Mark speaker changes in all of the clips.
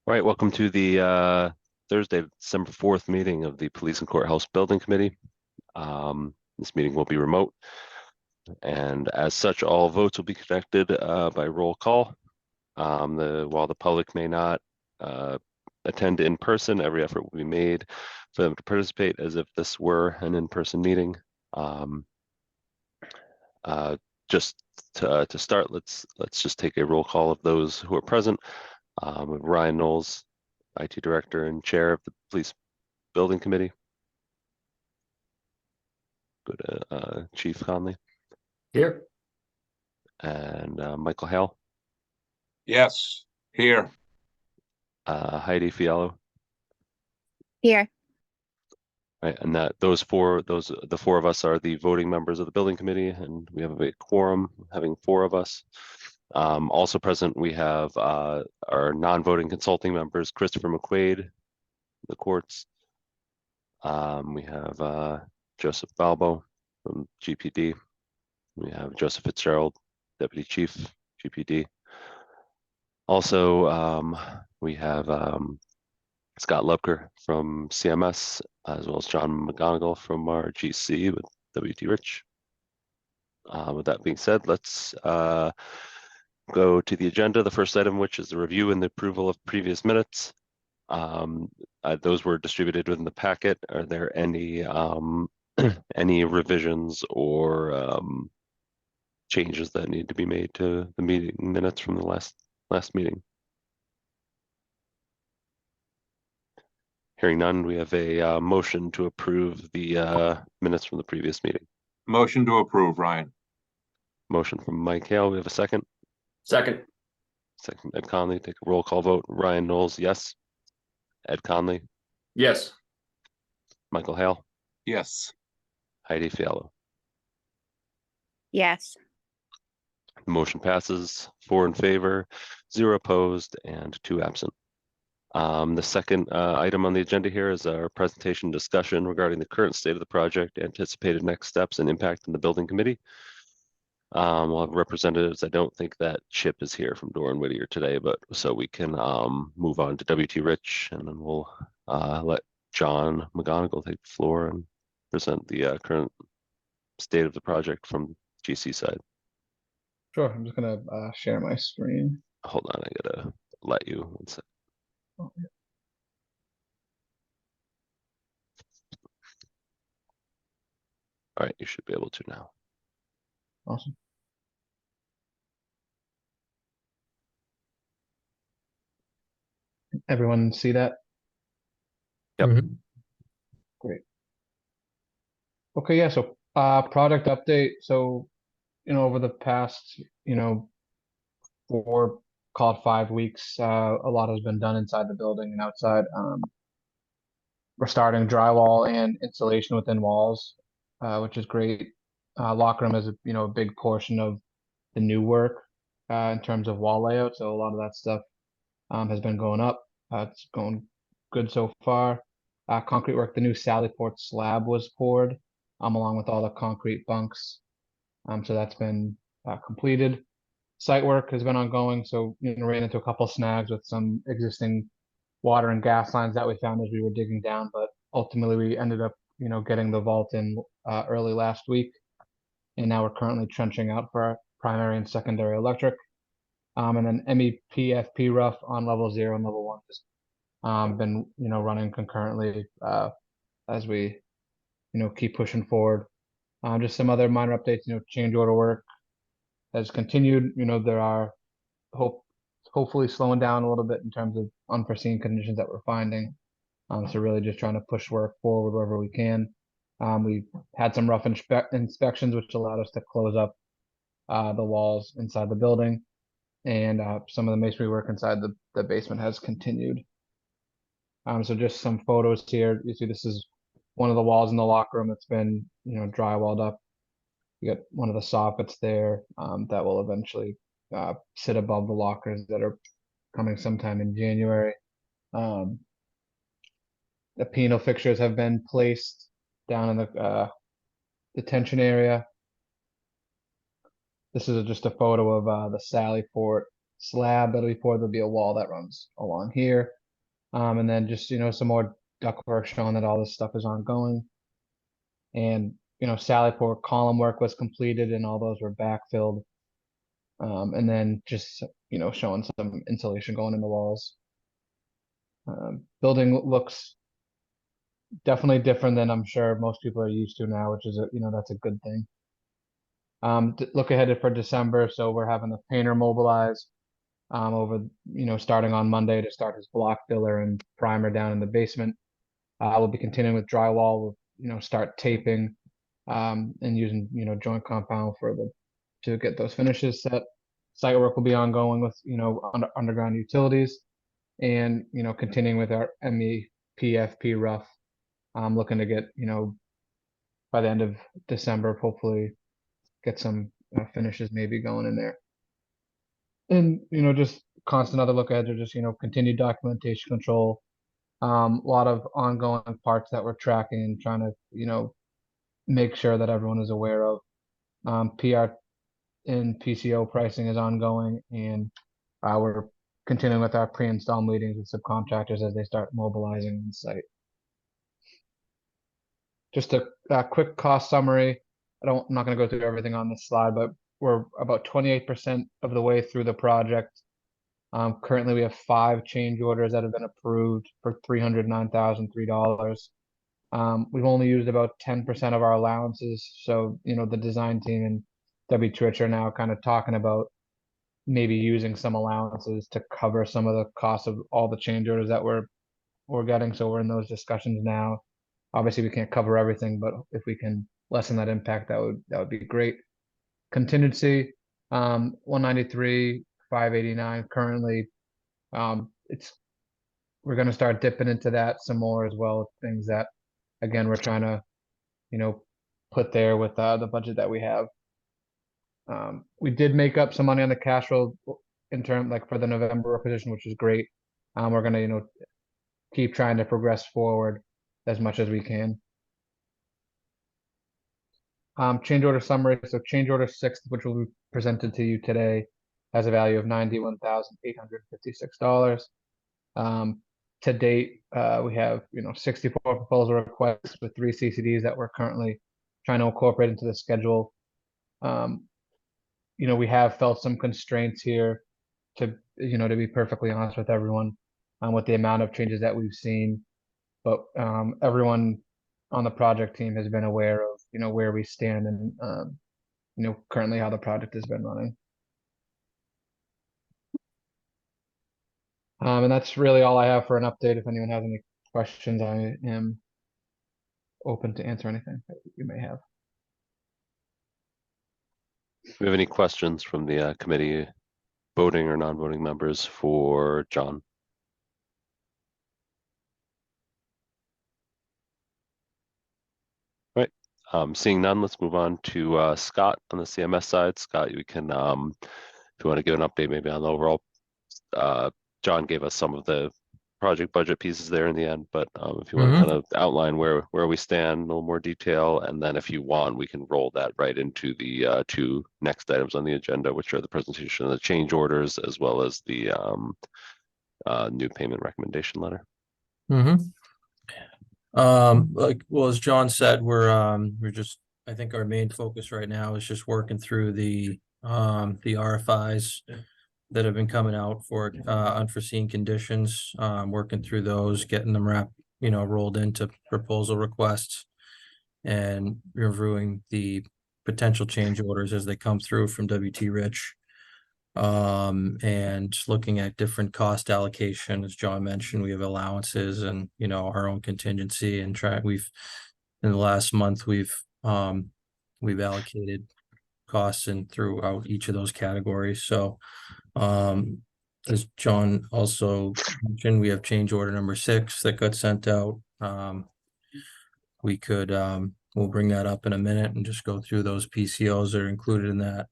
Speaker 1: All right, welcome to the Thursday, December 4th meeting of the Police and Courthouse Building Committee. This meeting will be remote, and as such, all votes will be conducted by roll call. While the public may not attend in person, every effort will be made for them to participate as if this were an in-person meeting. Just to start, let's just take a roll call of those who are present. With Ryan Knowles, IT Director and Chair of the Police Building Committee. Go to Chief Conley.
Speaker 2: Here.
Speaker 1: And Michael Hale.
Speaker 3: Yes, here.
Speaker 1: Heidi Fiallo.
Speaker 4: Here.
Speaker 1: Right, and the four of us are the voting members of the building committee, and we have a quorum having 4 of us. Also present, we have our non-voting consulting members, Christopher McQuaid, the courts. We have Joseph Balbo from GPD. We have Joseph Fitzgerald, Deputy Chief, GPD. Also, we have Scott Lubker from CMS, as well as John McGonigal from our GC with WT Rich. With that being said, let's go to the agenda. The first item, which is the review and the approval of previous minutes. Those were distributed within the packet. Are there any any revisions or changes that need to be made to the meeting minutes from the last meeting? Hearing none, we have a motion to approve the minutes from the previous meeting.
Speaker 3: Motion to approve, Ryan.
Speaker 1: Motion from Mike Hale. We have a second.
Speaker 2: Second.
Speaker 1: Second, Ed Conley. Take a roll call vote. Ryan Knowles, yes. Ed Conley.
Speaker 2: Yes.
Speaker 1: Michael Hale.
Speaker 3: Yes.
Speaker 1: Heidi Fiallo.
Speaker 4: Yes.
Speaker 1: The motion passes 4 in favor, 0 opposed, and 2 absent. The second item on the agenda here is our presentation discussion regarding the current state of the project, anticipated next steps, and impact in the building committee. We'll have representatives. I don't think that Chip is here from Doran Whittier today, but so we can move on to WT Rich, and then we'll let John McGonigal take the floor and present the current state of the project from GC side.
Speaker 5: Sure, I'm just gonna share my screen.
Speaker 1: Hold on, I gotta let you. One sec.
Speaker 5: Oh, yeah.
Speaker 1: All right, you should be able to now.
Speaker 5: Awesome. Everyone see that?
Speaker 1: Yep.
Speaker 2: Mhm.
Speaker 5: Great. Okay, yeah, so product update. So, over the past, 4, call it 5 weeks, a lot has been done inside the building and outside. We're starting drywall and insulation within walls, which is great. Locker room is a big portion of the new work in terms of wall layout. So a lot of that stuff has been going up. It's going good so far. Concrete work, the new Sallyport slab was poured, along with all the concrete bunks. So that's been completed. Site work has been ongoing. So ran into a couple snags with some existing water and gas lines that we found as we were digging down, but ultimately we ended up getting the vault in early last week, and now we're currently trenching out for our primary and secondary electric. And then MEPFP rough on level 0 and level 1 has been running concurrently as we keep pushing forward. Just some other minor updates. Change order work has continued. There are hopefully slowing down a little bit in terms of unforeseen conditions that we're finding. So really just trying to push work forward wherever we can. We had some rough inspections, which allowed us to close up the walls inside the building, and some of the masonry work inside the basement has continued. So just some photos here. You see this is one of the walls in the locker room that's been drywalled up. You got one of the soffits there that will eventually sit above the lockers that are coming sometime in January. The penal fixtures have been placed down in the detention area. This is just a photo of the Sallyport slab that'll be poured. There'll be a wall that runs along here. And then just, some more ductwork showing that all this stuff is ongoing. And, Sally Port column work was completed and all those were backfilled. And then just, showing some insulation going in the walls. Building looks definitely different than I'm sure most people are used to now, which is, that's a good thing. Look ahead for December. So we're having the painter mobilize over, starting on Monday to start his block filler and primer down in the basement. We'll be continuing with drywall. We'll, start taping and using, joint compound to get those finishes set. Site work will be ongoing with, underground utilities and, continuing with our MEPFP rough. I'm looking to get, by the end of December, hopefully get some finishes maybe going in there. And, just constant other look ahead or just, continued documentation control. A lot of ongoing parts that we're tracking and trying to, make sure that everyone is aware of. PR and PCO pricing is ongoing, and we're continuing with our pre-install meetings with subcontractors as they start mobilizing on site. Just a quick cost summary. I'm not going to go through everything on this slide, but we're about 28% of the way through the project. Currently, we have 5 change orders that have been approved for $309,003. We've only used about 10% of our allowances. So, the design team and W. Twitch are now kind of talking about maybe using some allowances to cover some of the costs of all the change orders that we're getting. So we're in those discussions now. Obviously, we can't cover everything, but if we can lessen that impact, that would be great. Contingency, 193, 589 currently. We're going to start dipping into that some more as well. Things that, again, we're trying to, put there with the budget that we have. We did make up some money on the cash flow in term like for the November requisition, which is great. We're going to, keep trying to progress forward as much as we can. Change order summary. So change order 6, which will be presented to you today, has a value of $91,856. To date, we have 64 proposal requests with 3 CCDs that we're currently trying to incorporate into the schedule. We have felt some constraints here to be perfectly honest with everyone with the amount of changes that we've seen. But everyone on the project team has been aware of where we stand and currently how the project has been running. And that's really all I have for an update. If anyone has any questions, I am open to answer anything that you may have.
Speaker 1: Do we have any questions from the committee, voting or non-voting members for John? Right. Seeing none, let's move on to Scott on the CMS side. Scott, you can, if you want to give an update maybe on the overall, John gave us some of the project budget pieces there in the end, but if you want to kind of outline where we stand, a little more detail, and then if you want, we can roll that right into the 2 next items on the agenda, which are the presentation of the change orders as well as the new payment recommendation letter.
Speaker 6: Well, as John said, we're just, I think our main focus right now is just working through the RFIs that have been coming out for unforeseen conditions, working through those, getting them rolled into proposal requests and reviewing the potential change orders as they come through from WT Rich. And looking at different cost allocation, as John mentioned, we have allowances and, our own contingency and in the last month, we've allocated costs and throughout each of those categories. So, as John also mentioned, we have change order number 6 that got sent out. We could, we'll bring that up in a minute and just go through those PCOs that are included in that.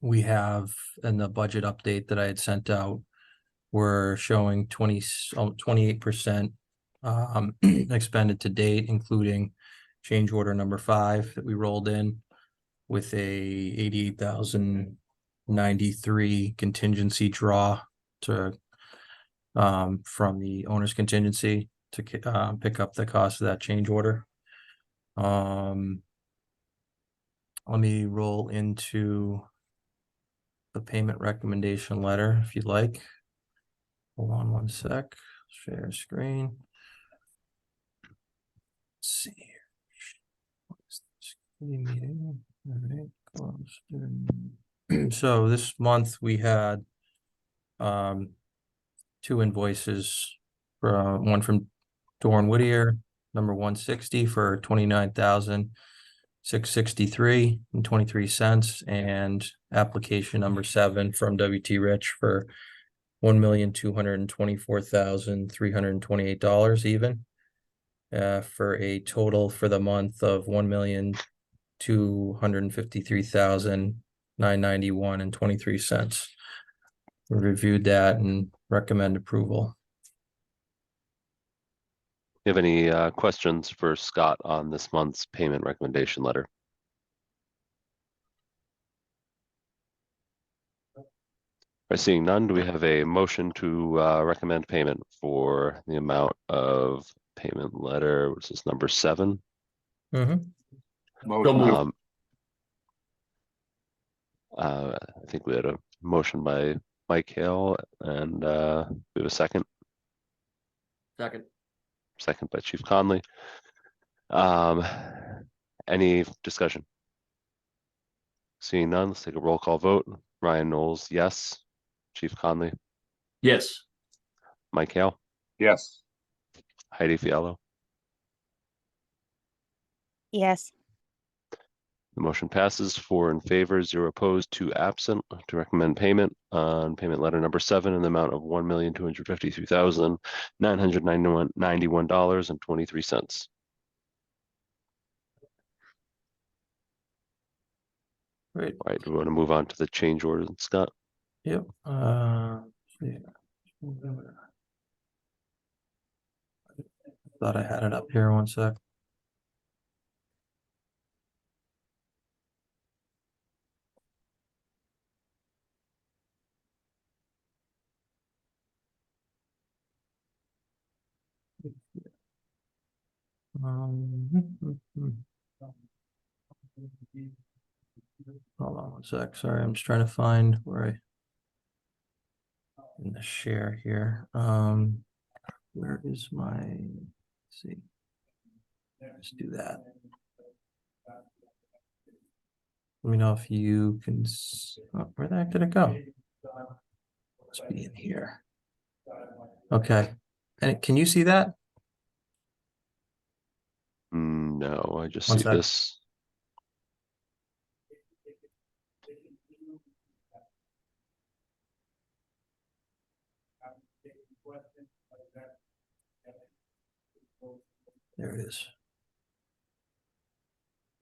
Speaker 6: We have in the budget update that I had sent out, we're showing 28% expended to date, including change order number 5 that we rolled in with a $88,000 93 contingency draw to from the owner's contingency to pick up the cost of that change order. Let me roll into the payment recommendation letter if you'd like. Hold on one sec. Share screen. Let's see here. What is this meeting? All right, close. So this month we had two invoices, one from Dorn Whittier, number 160 for 29,663.23, and application number 7 from WT Rich for $1,224,328 even, for a total for the month of $1,253,991.23. We reviewed that and recommend approval.
Speaker 1: You have any questions for Scott on this month's payment recommendation letter? By seeing none, do we have a motion to recommend payment for the amount of payment letter, which is number 7?
Speaker 3: Motion
Speaker 2: moved.
Speaker 3: to,
Speaker 1: I think we had a motion by Mike Hale, and we have a second
Speaker 2: Second.
Speaker 1: by Chief Conley. Any discussion? Seeing none, let's take a roll call vote. Ryan Knowles, yes. Chief Conley,
Speaker 2: Yes.
Speaker 1: Mike Hale,
Speaker 3: yes.
Speaker 1: Heidi Fiallo.
Speaker 4: Yes.
Speaker 1: The motion passes 4 in favor, 0 opposed, 2 absent to recommend payment on payment letter number 7 in the amount of $1,253,991.23.
Speaker 6: Great.
Speaker 1: All right, do we want to move on to the change order, Scott?
Speaker 6: Yep. Thought I had it up here, one sec. Hold on one sec. Sorry, I'm just trying to find where I in the share here. Where is my, let's see. Let's do that. Let me know if you can, oh, where the heck did it go? Must be in here. Okay. And can you see that?
Speaker 1: No, I just
Speaker 6: One
Speaker 1: see
Speaker 6: sec.
Speaker 1: this.
Speaker 6: There it is.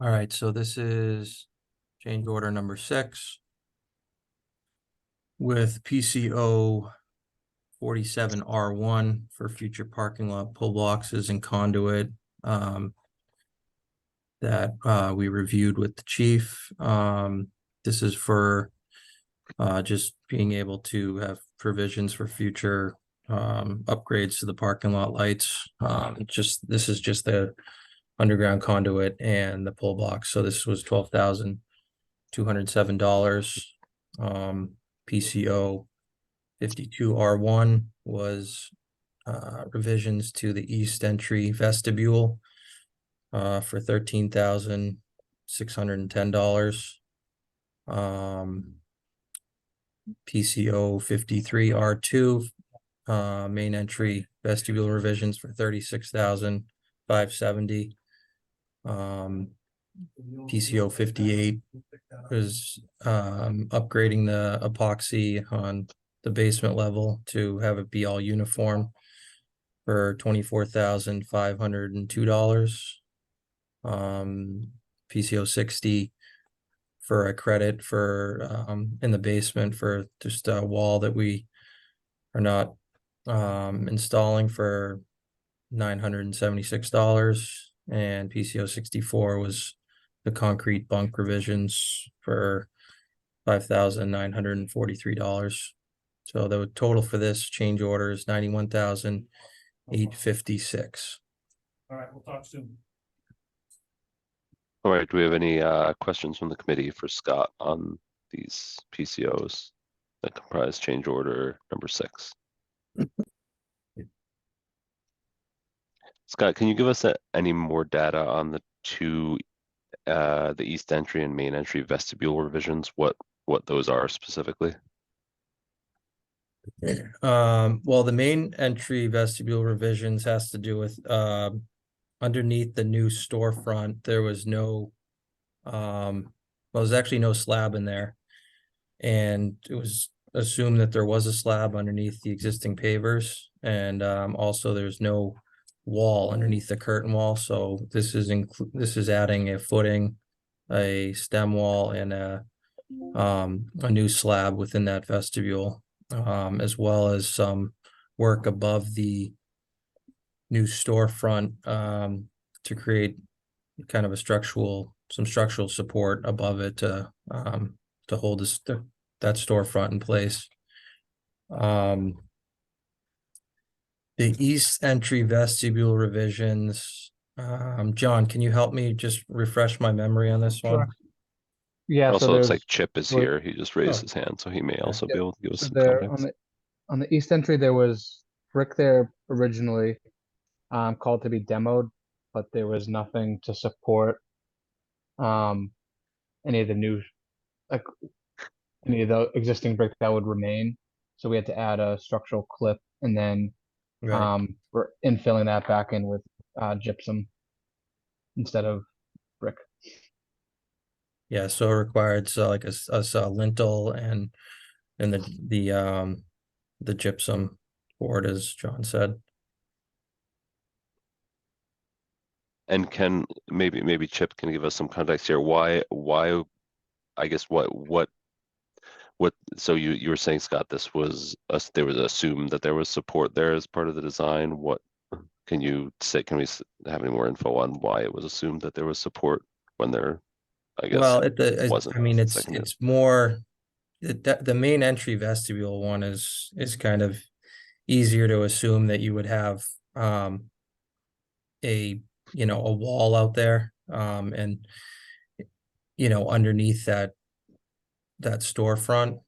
Speaker 6: All right, so this is change order number 6 with PCO 47R1 for future parking lot pull boxes and conduit that we reviewed with the chief. This is for just being able to have provisions for future upgrades to the parking lot lights. This is just the underground conduit and the pull box. So this was $12,207. PCO 52R1 was revisions to the east entry vestibule for $13,610. PCO 53R2 main entry vestibule revisions for $36,570. PCO 58 was upgrading the epoxy on the basement level to have it be all uniform for $24,502. PCO 60 for a credit for in the basement for just a wall that we are not installing for $976. And PCO 64 was the concrete bunk revisions for $5,943. So the total for this change order is $91,856.
Speaker 2: All right, we'll talk soon.
Speaker 1: All right, do we have any questions from the committee for Scott on these PCOs that comprise change order number 6? Scott, can you give us any more data on the two, the east entry and main entry vestibule revisions? What those are specifically?
Speaker 6: Well, the main entry vestibule revisions has to do with underneath the new storefront, there was no well, there's actually no slab in there. And it was assumed that there was a slab underneath the existing pavers, and also there's no wall underneath the curtain wall. So this is adding a footing, a stem wall, and a new slab within that vestibule, as well as some work above the new storefront to create kind of a some structural support above it to hold that storefront in place. The east entry vestibule revisions. John, can you help me just refresh my memory on this one?
Speaker 5: Sure. Yeah,
Speaker 1: Also
Speaker 5: so
Speaker 1: looks
Speaker 5: there's
Speaker 1: like Chip is
Speaker 5: so-
Speaker 1: here. He just raised
Speaker 6: Oh.
Speaker 1: his hand, so he may also
Speaker 5: Yep.
Speaker 1: be able to give us
Speaker 5: so
Speaker 1: some
Speaker 5: there
Speaker 1: context.
Speaker 5: on the east entry there was brick there originally, called to be demoed, but there was nothing to support any of the new, like any of the existing brick that would remain. So we had to add a structural clip, and then
Speaker 6: Right.
Speaker 5: we're infilling that back in with gypsum instead of brick.
Speaker 6: Yeah, so it required like a lintel and the gypsum board, as John said.
Speaker 1: And can maybe Chip can give us some context here. Why I guess what so you were saying, Scott, this was there was assumed that there was support there as part of the design. What can you say? Can we have any more info on why it was assumed that there was support when there, I guess,
Speaker 6: Well,
Speaker 1: wasn't?
Speaker 6: I mean,
Speaker 1: Seconded.
Speaker 6: it's more the main entry vestibule one is kind of easier to assume that you would have a wall out there, and underneath that storefront,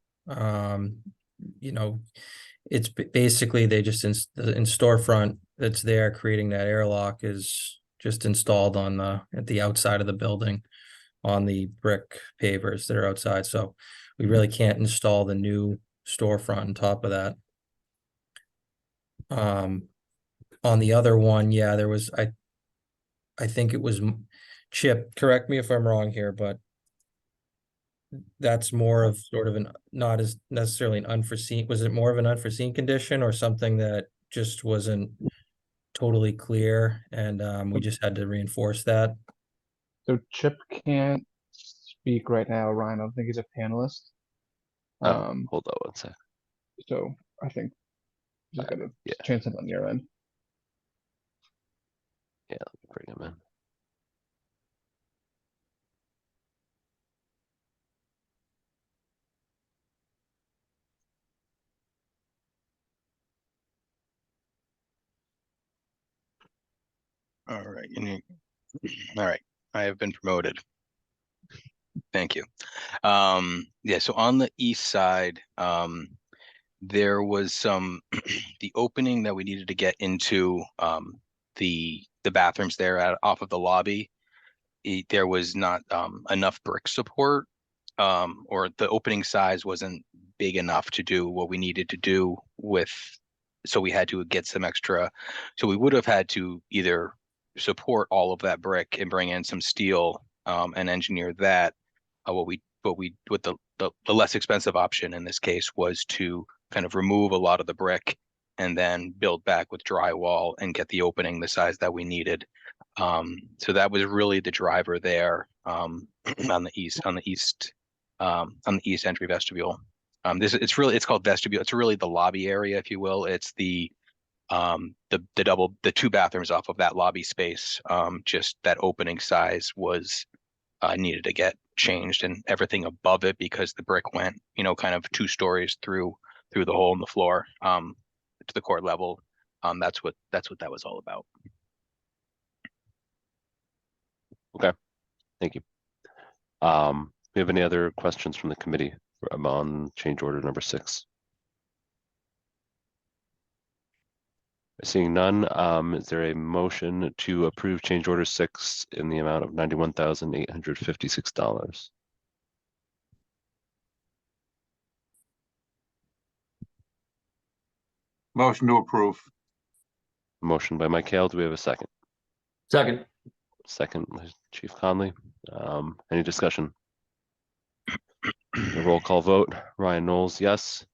Speaker 6: it's basically they just in storefront that's there creating that airlock is just installed at the outside of the building on the brick pavers that are outside. So we really can't install the new storefront on top of that. On the other one, yeah, there was, I think it was Chip, correct me if I'm wrong here, but that's more of sort of not as necessarily an unforeseen, was it more of an unforeseen condition or something that just wasn't totally clear and we just had to reinforce that?
Speaker 5: So Chip can't speak right now, Ryan. I don't think he's a panelist.
Speaker 1: Hold on one sec.
Speaker 5: So I think you just gotta
Speaker 1: yeah.
Speaker 5: chance it on your end.
Speaker 1: Yeah, let me bring him in.
Speaker 7: All right. All right. I have been promoted. Thank you. Yeah, so on the east side, there was some the opening that we needed to get into the bathrooms there off of the lobby. There was not enough brick support, or the opening size wasn't big enough to do what we needed to do with, so we had to get some extra. So we would have had to either support all of that brick and bring in some steel and engineer that. What the less expensive option in this case was to kind of remove a lot of the brick and then build back with drywall and get the opening the size that we needed. So that was really the driver there on the east entry vestibule. It's called vestibule. It's really the lobby area, if you will. It's the two bathrooms off of that lobby space. Just that opening size was needed to get changed, and everything above it, because the brick went, kind of 2 stories through the hole in the floor, to the court level. That's what that was all about.
Speaker 1: Thank you. We have any other questions from the committee on change order number 6? Seeing none, is there a motion to approve change order 6 in the amount of $91,856?
Speaker 3: Motion to approve.
Speaker 1: Motion by Mike Hale. Do we have a second?
Speaker 8: Second.
Speaker 1: Second, Chief Conley. Any discussion? A roll call vote. Ryan Knowles, yes.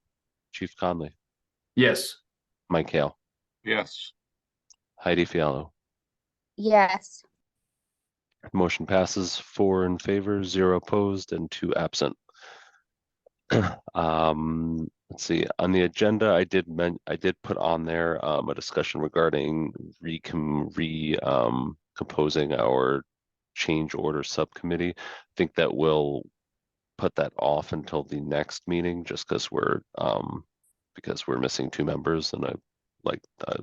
Speaker 1: Chief Conley,
Speaker 8: Yes.
Speaker 1: Mike Hale,
Speaker 3: Yes.
Speaker 1: Heidi Fiallo.
Speaker 4: Yes.
Speaker 1: Motion passes 4 in favor, 0 opposed, and 2 absent. Let's see, on the agenda, I did put on there a discussion regarding composing our change order subcommittee. I think that we'll put that off until the next meeting, just because we're missing 2 members, and it'd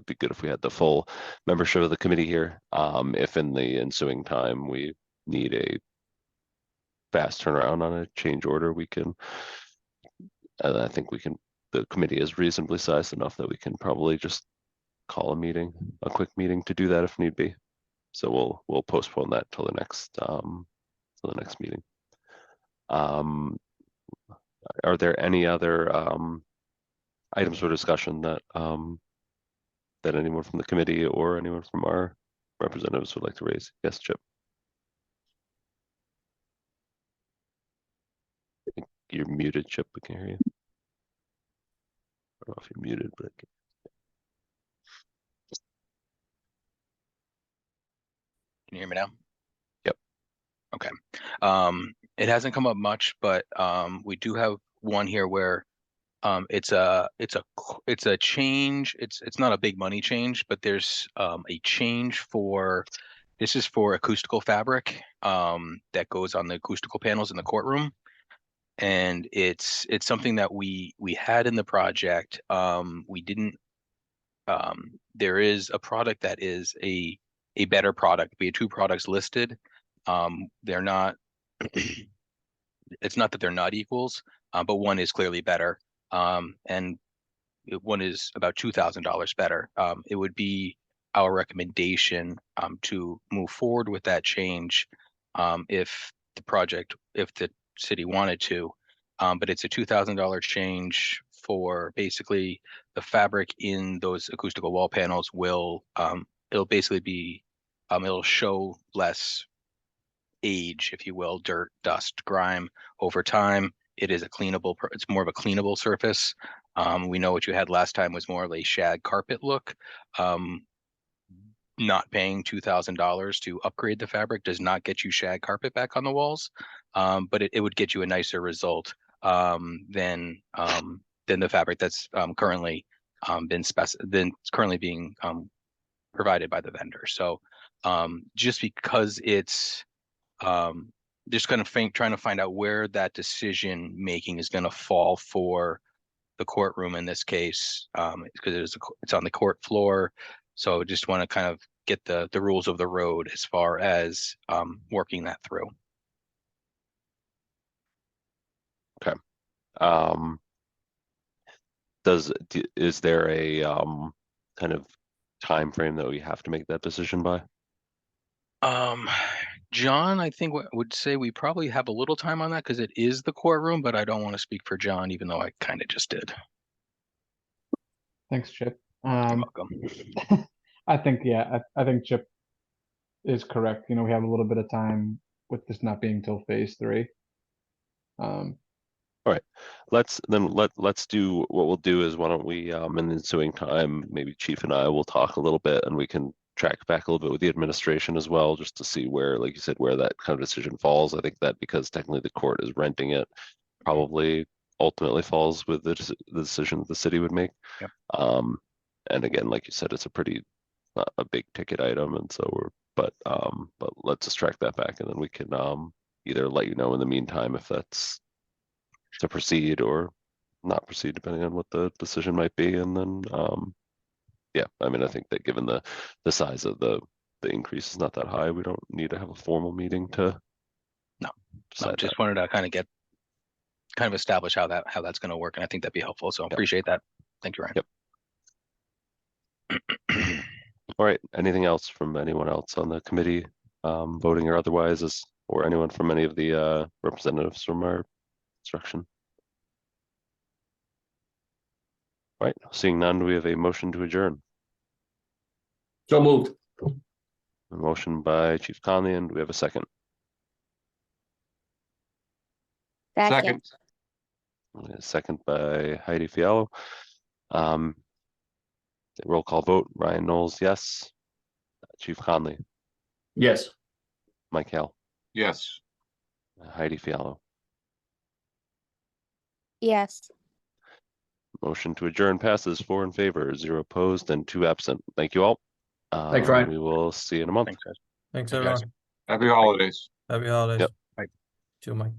Speaker 1: be good if we had the full membership of the committee here. If in the ensuing time we need a fast turnaround on a change order, we can. I think the committee is reasonably sized enough that we can probably just call a quick meeting to do that if need be. So we'll postpone that till the next meeting. Are there any other items for discussion that anyone from the committee or anyone from our representatives would like to raise? Yes, Chip. You're muted, Chip. We can't hear you. I don't know if you're muted, but
Speaker 7: Can you hear me now?
Speaker 1: Yep.
Speaker 7: Okay. It hasn't come up much, but we do have one here where it's a change. It's not a big money change, but there's a change this is for acoustical fabric that goes on the acoustical panels in the courtroom. And it's something that we had in the project. We didn't. There is a product that is a better product. We had 2 products listed. They're not. It's not that they're not equals, but one is clearly better, and one is about $2,000 better. It would be our recommendation to move forward with that change if the city wanted to, but it's a $2,000 change for basically the fabric in those acoustical wall panels it'll basically be it'll show less age, if you will, dirt, dust, grime over time. It's more of a cleanable surface. We know what you had last time was more of a shag carpet look. Not paying $2,000 to upgrade the fabric does not get you shag carpet back on the walls, but it would get you a nicer result than the fabric that's currently being provided by the vendor. So just because it's just kind of trying to find out where that decision making is going to fall for the courtroom in this case, because it's on the court floor. So just want to kind of get the rules of the road as far as working that through.
Speaker 1: okay. Is there a kind of time frame that we have to make that decision by?
Speaker 7: John, I think would say we probably have a little time on that because it is the courtroom, but I don't want to speak for John, even though I kind of just did.
Speaker 5: Thanks, Chip.
Speaker 7: You're welcome.
Speaker 5: I think, yeah, I think Chip is correct. We have a little bit of time with this not being till phase 3.
Speaker 1: All right, let's do what we'll do is, why don't we in the ensuing time, maybe Chief and I will talk a little bit, and we can track back a little bit with the administration as well, just to see where, like you said, where that kind of decision falls. I think that because technically the court is renting it, probably ultimately falls with the decision that the city would make.
Speaker 7: Yep.
Speaker 1: And again, like you said, it's a big ticket item, and so but let's just track that back, and then we can either let you know in the meantime if that's to proceed or not proceed, depending on what the decision might be. And then, yeah, I mean, I think that given the size of the increase is not that high, we don't need to have a formal meeting to.
Speaker 7: No,
Speaker 1: decide
Speaker 7: just
Speaker 1: that.
Speaker 7: wanted to kind of establish how that's gonna work, and I think that'd be helpful, so
Speaker 1: Yep.
Speaker 7: appreciate that. Thank you, Ryan.
Speaker 1: Yep. All right, anything else from anyone else on the committee, voting or otherwise, or anyone from any of the representatives from our construction? All right, seeing none, do we have a motion to adjourn?
Speaker 8: So moved.
Speaker 1: A motion by Chief Conley, and do we have a second?
Speaker 4: Second.
Speaker 1: A second by Heidi Fiallo. Roll call vote, Ryan Knowles, yes. Chief Conley,
Speaker 8: Yes.
Speaker 1: Mike Hale,
Speaker 3: Yes.
Speaker 1: Heidi Fiallo.
Speaker 4: Yes.
Speaker 1: Motion to adjourn passes 4 in favor, 0 opposed, and 2 absent. Thank you all.
Speaker 8: Thanks, Ryan.
Speaker 1: We will see you in a month.
Speaker 7: Thanks, guys.
Speaker 6: Thanks,
Speaker 3: Hey, guys.
Speaker 6: everyone.
Speaker 3: Happy holidays.
Speaker 6: Happy holidays.
Speaker 1: Yep.
Speaker 7: Bye.
Speaker 6: To Mike.